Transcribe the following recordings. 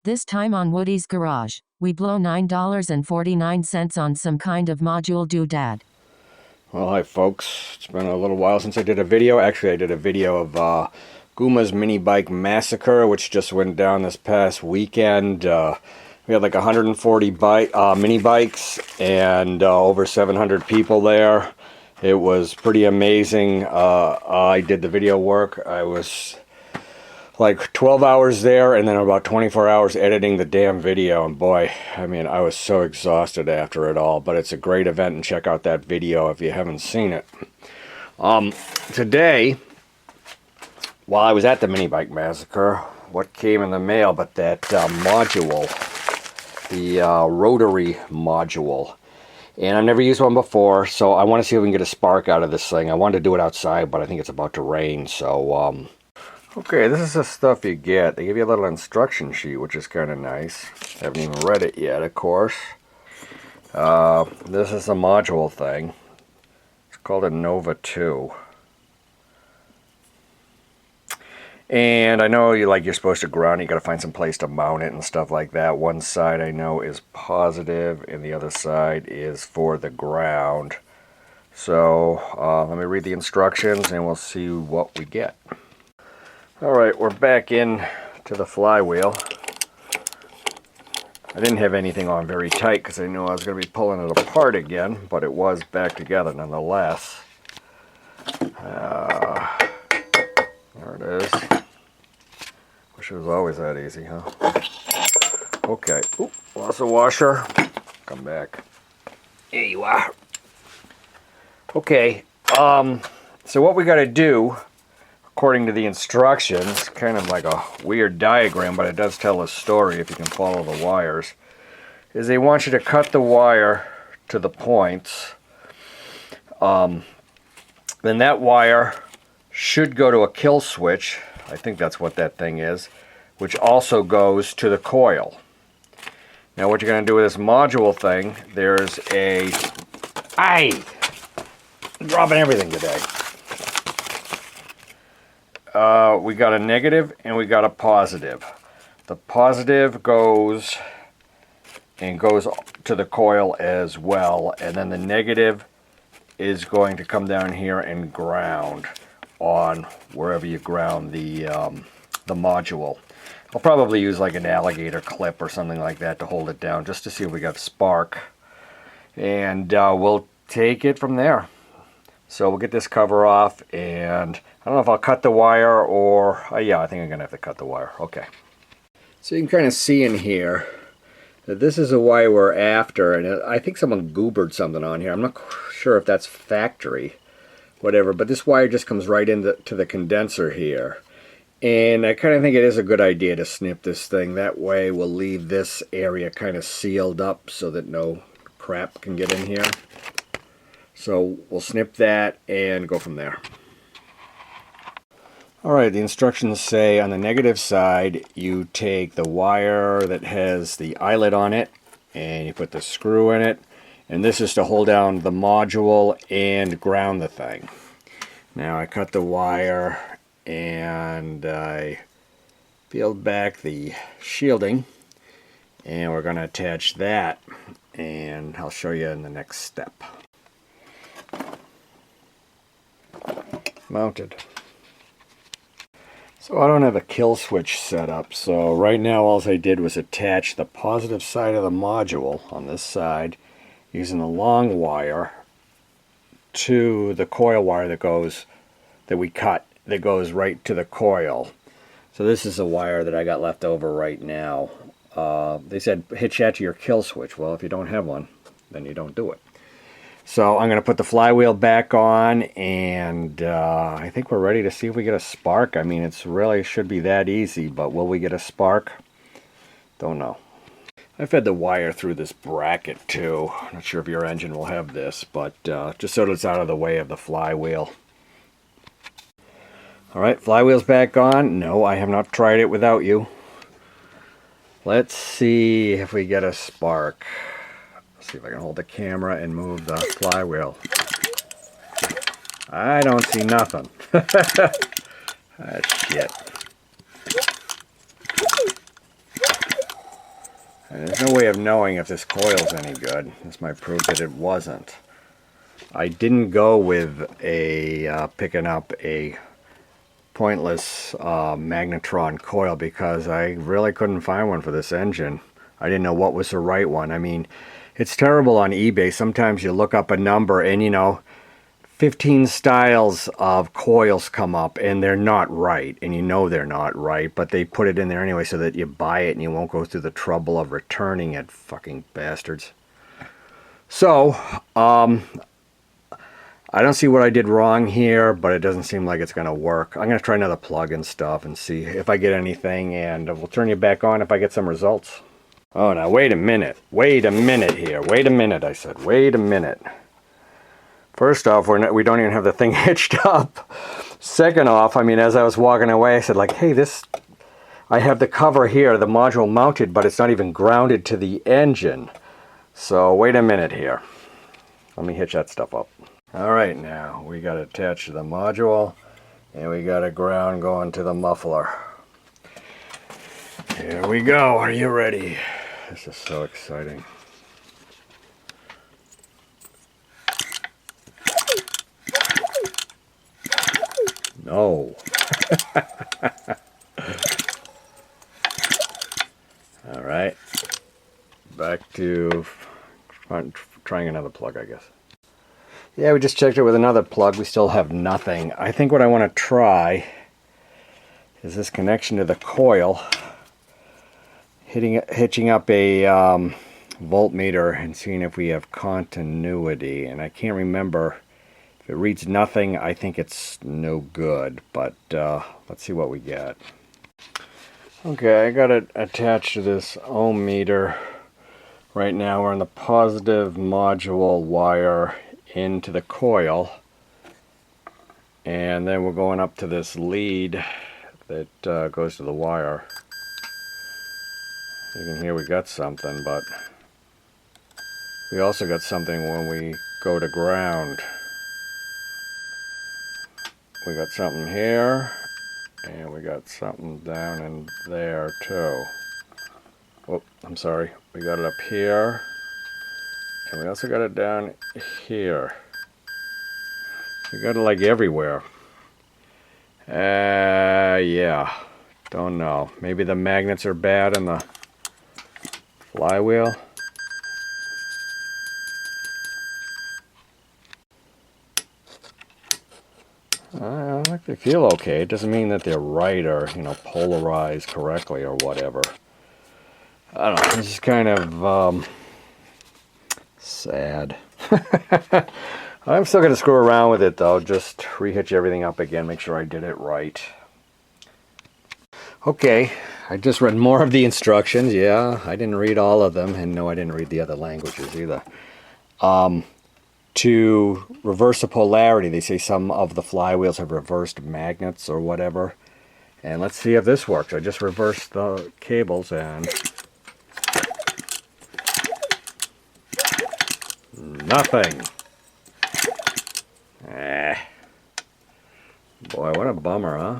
This time on Woody's Garage, we blow $9.49 on some kind of module doodad. Well, hi folks. It's been a little while since I did a video. Actually, I did a video of Gooma's Mini Bike Massacre, which just went down this past weekend. We had like 140 mini bikes and over 700 people there. It was pretty amazing. I did the video work. I was like 12 hours there and then about 24 hours editing the damn video, and boy, I mean, I was so exhausted after it all. But it's a great event, and check out that video if you haven't seen it. Today, while I was at the Mini Bike Massacre, what came in the mail but that module, the rotary module. And I've never used one before, so I want to see if we can get a spark out of this thing. I wanted to do it outside, but I think it's about to rain, so okay, this is the stuff you get. They give you a little instruction sheet, which is kind of nice. I haven't even read it yet, of course. This is a module thing. It's called a Nova 2. And I know you're supposed to ground it. You got to find some place to mount it and stuff like that. One side I know is positive, and the other side is for the ground. So let me read the instructions, and we'll see what we get. Alright, we're back in to the flywheel. I didn't have anything on very tight because I knew I was going to be pulling it apart again, but it was back together nonetheless. There it is. Wish it was always that easy, huh? Okay. Oop, lost a washer. Come back. There you are. Okay. So what we got to do, according to the instructions, kind of like a weird diagram, but it does tell a story if you can follow the wires, is they want you to cut the wire to the points. Then that wire should go to a kill switch. I think that's what that thing is, which also goes to the coil. Now what you're going to do with this module thing, there's a... I'm dropping everything today. We got a negative and we got a positive. The positive goes to the coil as well, and then the negative is going to come down here and ground on wherever you ground the module. I'll probably use like an alligator clip or something like that to hold it down, just to see if we got a spark, and we'll take it from there. So we'll get this cover off, and I don't know if I'll cut the wire or... yeah, I think I'm going to have to cut the wire. Okay. So you can kind of see in here that this is a wire we're after, and I think someone goobered something on here. I'm not sure if that's factory, whatever, but this wire just comes right into the condenser here. And I kind of think it is a good idea to snip this thing. That way we'll leave this area kind of sealed up so that no crap can get in here. So we'll snip that and go from there. Alright, the instructions say on the negative side you take the wire that has the eyelet on it and you put the screw in it, and this is to hold down the module and ground the thing. Now I cut the wire and I peeled back the shielding, and we're going to attach that, and I'll show you in the next step. Mounted. So I don't have a kill switch set up, so right now all I did was attach the positive side of the module on this side using a long wire to the coil wire that we cut, that goes right to the coil. So this is a wire that I got left over right now. They said hitch that to your kill switch. Well, if you don't have one, then you don't do it. So I'm going to put the flywheel back on, and I think we're ready to see if we get a spark. I mean, it's really should be that easy, but will we get a spark? Don't know. I fed the wire through this bracket too. Not sure if your engine will have this, but just so that it's out of the way of the flywheel. Alright, flywheel's back on. No, I have not tried it without you. Let's see if we get a spark. See if I can hold the camera and move the flywheel. I don't see nothing. Ah, shit. And there's no way of knowing if this coil's any good. This might prove that it wasn't. I didn't go with a picking up a pointless magnetron coil because I really couldn't find one for this engine. I didn't know what was the right one. I mean, it's terrible on eBay. Sometimes you look up a number and, you know, 15 styles of coils come up and they're not right, and you know they're not right, but they put it in there anyway so that you buy it and you won't go through the trouble of returning it, fucking bastards. So, I don't see what I did wrong here, but it doesn't seem like it's going to work. I'm going to try another plug and stuff and see if I get anything, and we'll turn you back on if I get some results. Oh, now wait a minute. Wait a minute here. Wait a minute, I said. Wait a minute. First off, we don't even have the thing hitched up. Second off, I mean, as I was walking away, I said, like, hey, I have the cover here, the module mounted, but it's not even grounded to the engine. So wait a minute here. Let me hitch that stuff up. All right, now we got it attached to the module, and we got a ground going to the muffler. Here we go. Are you ready? This is so exciting. No. All right. Back to trying another plug, I guess. Yeah, we just checked it with another plug. We still have nothing. I think what I want to try is this connection to the coil, hitching up a voltmeter and seeing if we have continuity. And I can't remember. If it reads nothing, I think it's no good. But let's see what we get. Okay, I got it attached to this ohm meter. Right now we're on the positive module wire into the coil, and then we're going up to this lead that goes to the wire. You can hear we got something, but we also got something when we go to ground. We got something here, and we got something down in there too. Oh, I'm sorry. We got it up here. And we also got it down here. We got it like everywhere. Yeah. Don't know. Maybe the magnets are bad in the flywheel. I think they feel okay. It doesn't mean that they're right or, you know, polarized correctly or whatever. I don't know. This is kind of sad. I'm still going to screw around with it though. Just rehitch everything up again. Make sure I did it right. Okay. I just read more of the instructions. Yeah, I didn't read all of them. And no, I didn't read the other languages either. To reverse the polarity, they say some of the flywheels have reversed magnets or whatever. And let's see if this works. I just reversed the cables and nothing. Boy, what a bummer, huh?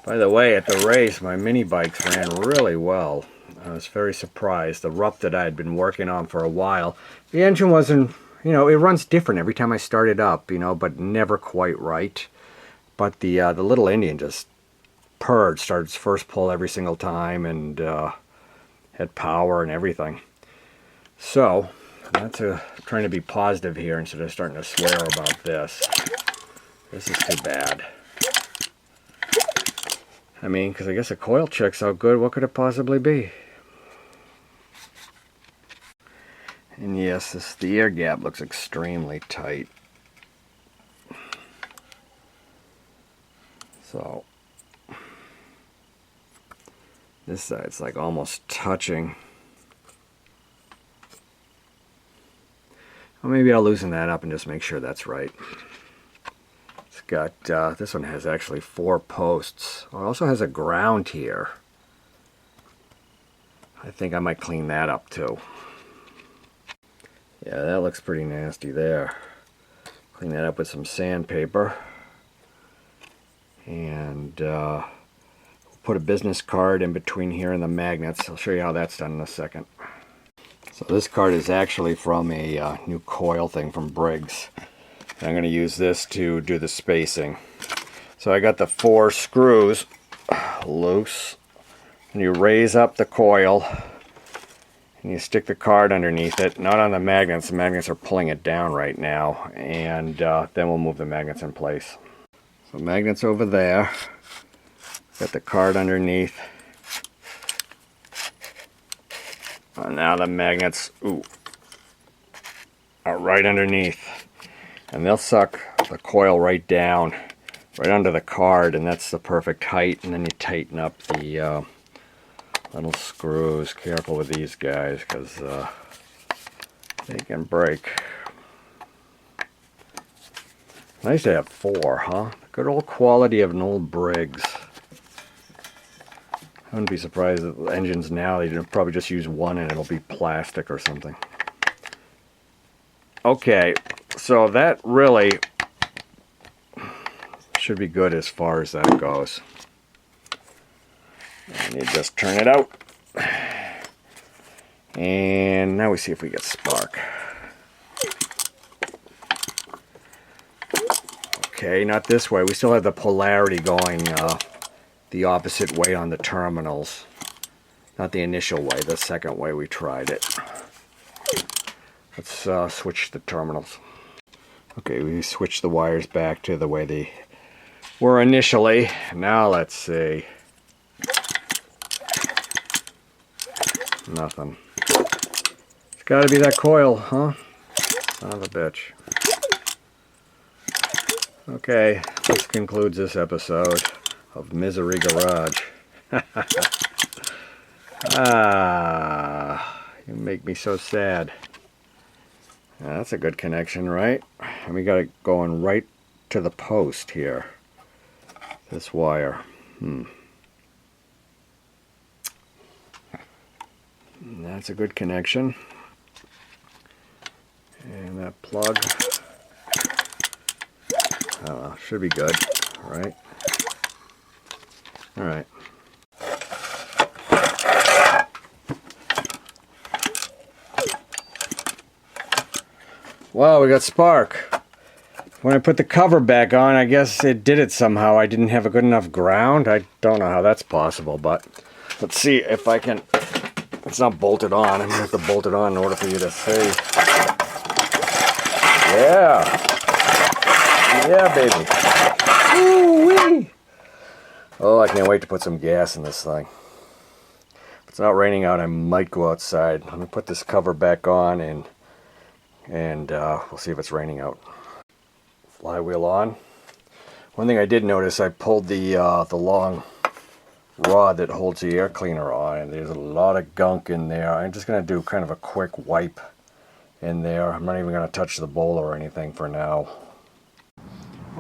By the way, at the race, my mini bikes ran really well. I was very surprised. The Rupp that I had been working on for a while, the engine wasn't, you know, it runs different every time I start it up, you know, but never quite right. But the little Indian just purred, started its first pull every single time, and had power and everything. So, that's trying to be positive here instead of starting to swear about this. This is too bad. I mean, because I guess a coil checks out good. What could it possibly be? And yes, the air gap looks extremely tight. So, this side's like almost touching. Well, maybe I'll loosen that up and just make sure that's right. It's got, this one has actually 4 posts. Oh, it also has a ground here. I think I might clean that up too. Yeah, that looks pretty nasty there. Clean that up with some sandpaper. And put a business card in between here and the magnets. I'll show you how that's done in a second. So this card is actually from a new coil thing from Briggs. I'm going to use this to do the spacing. So I got the 4 screws loose, and you raise up the coil and you stick the card underneath it, not on the magnets. The magnets are pulling it down right now, and then we'll move the magnets in place. So magnets over there, got the card underneath. Now the magnets are right underneath, and they'll suck the coil right down, right under the card, and that's the perfect height. And then you tighten up the little screws. Careful with these guys, because they can break. Nice to have 4, huh? Good old quality of an old Briggs. I wouldn't be surprised that the engines now, they probably just use 1 and it'll be plastic or something. Okay, so that really should be good as far as that goes. And you just turn it out. And now we see if we get spark. Okay, not this way. We still have the polarity going the opposite way on the terminals. Not the initial way, the second way we tried it. Let's switch the terminals. Okay, we switched the wires back to the way they were initially. Now let's see. Nothing. It's got to be that coil, huh? Son of a bitch. Okay, this concludes this episode of Misery Garage. You make me so sad. That's a good connection, right? And we got it going right to the post here. This wire. That's a good connection. And that plug. Should be good, right? All right. Wow, we got spark. When I put the cover back on, I guess it did it somehow. I didn't have a good enough ground. I don't know how that's possible, but let's see if I can. It's not bolted on. I'm gonna have to bolt it on in order for you to see. Yeah. Yeah, baby. Woo-wee. Oh, I can't wait to put some gas in this thing. If it's not raining out, I might go outside. Let me put this cover back on, and we'll see if it's raining out. Flywheel on. One thing I did notice, I pulled the long rod that holds the air cleaner on, and there's a lot of gunk in there. I'm just going to do kind of a quick wipe in there. I'm not even going to touch the bowl or anything for now.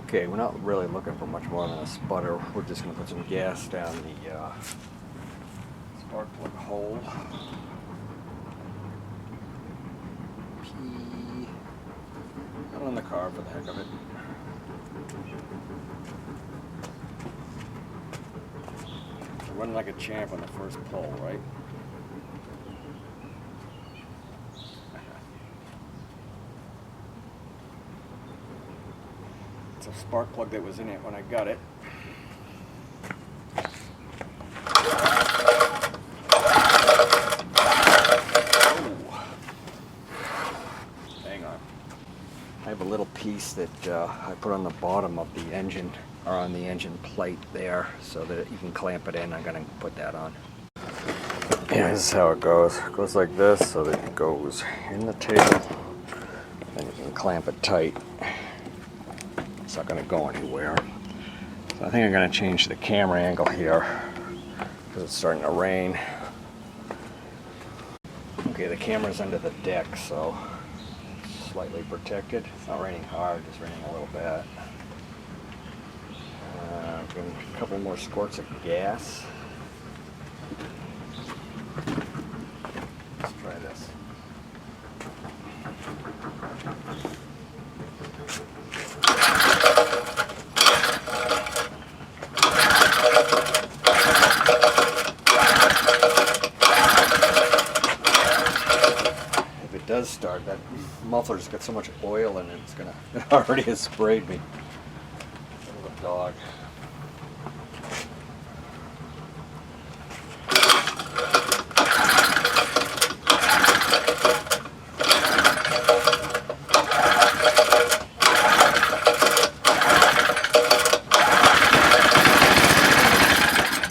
Okay, we're not really looking for much more than a sputter. We're just going to put some gas down the spark plug hole. Pee. Not on the car for the heck of it. Running like a champ on the first pull, right? It's a spark plug that was in it when I got it. Hang on. I have a little piece that I put on the bottom of the engine, or on the engine plate there, so that you can clamp it in. I'm going to put that on. Yeah, this is how it goes. It goes like this, so that it goes in the table. Then you can clamp it tight. It's not going to go anywhere. So I think I'm going to change the camera angle here, because it's starting to rain. Okay, the camera's under the deck, so it's slightly protected. It's not raining hard, it's raining a little bit. A couple more squirts of gas. Let's try this. If it does start, that muffler's got so much oil in it, it's gonna, it already has sprayed me. Little dog.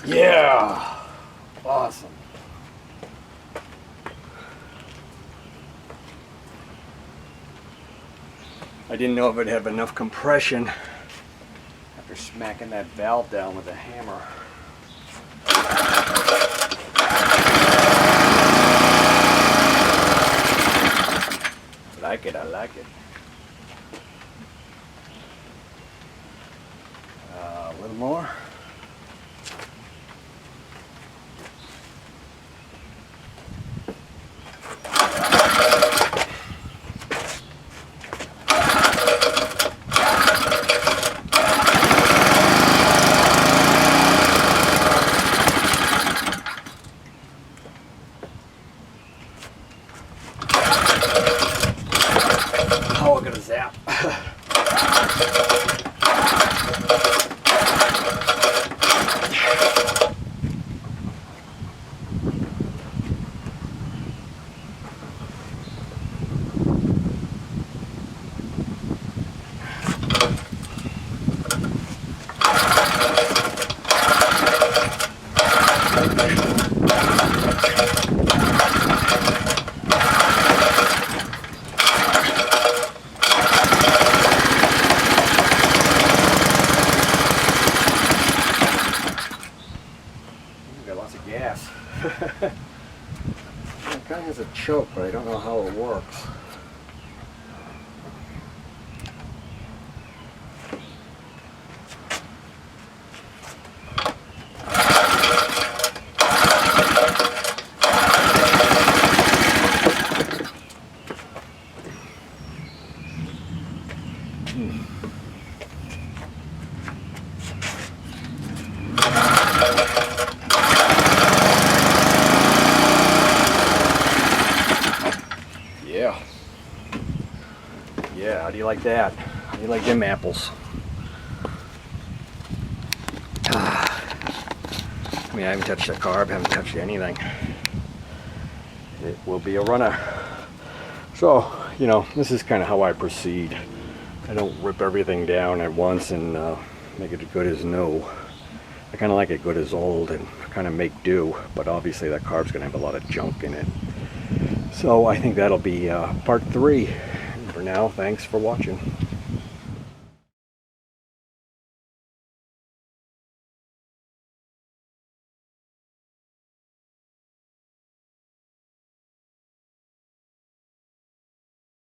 Yeah! Awesome. I didn't know if it'd have enough compression after smacking that valve down with a hammer. Like it, I like it. A little more. Oh, we're gonna zap. Got lots of gas. It kind of has a choke, but I don't know how it works. Yeah. Yeah, how do you like that? How do you like them apples? I mean, I haven't touched the carb, haven't touched anything. It will be a runner. So, you know, this is kind of how I proceed. I don't rip everything down at once and make it as good as new. I kind of like it good as old and kind of make do, but obviously that carb's going to have a lot of junk in it. So I think that'll be part 3. And for now, thanks for watching.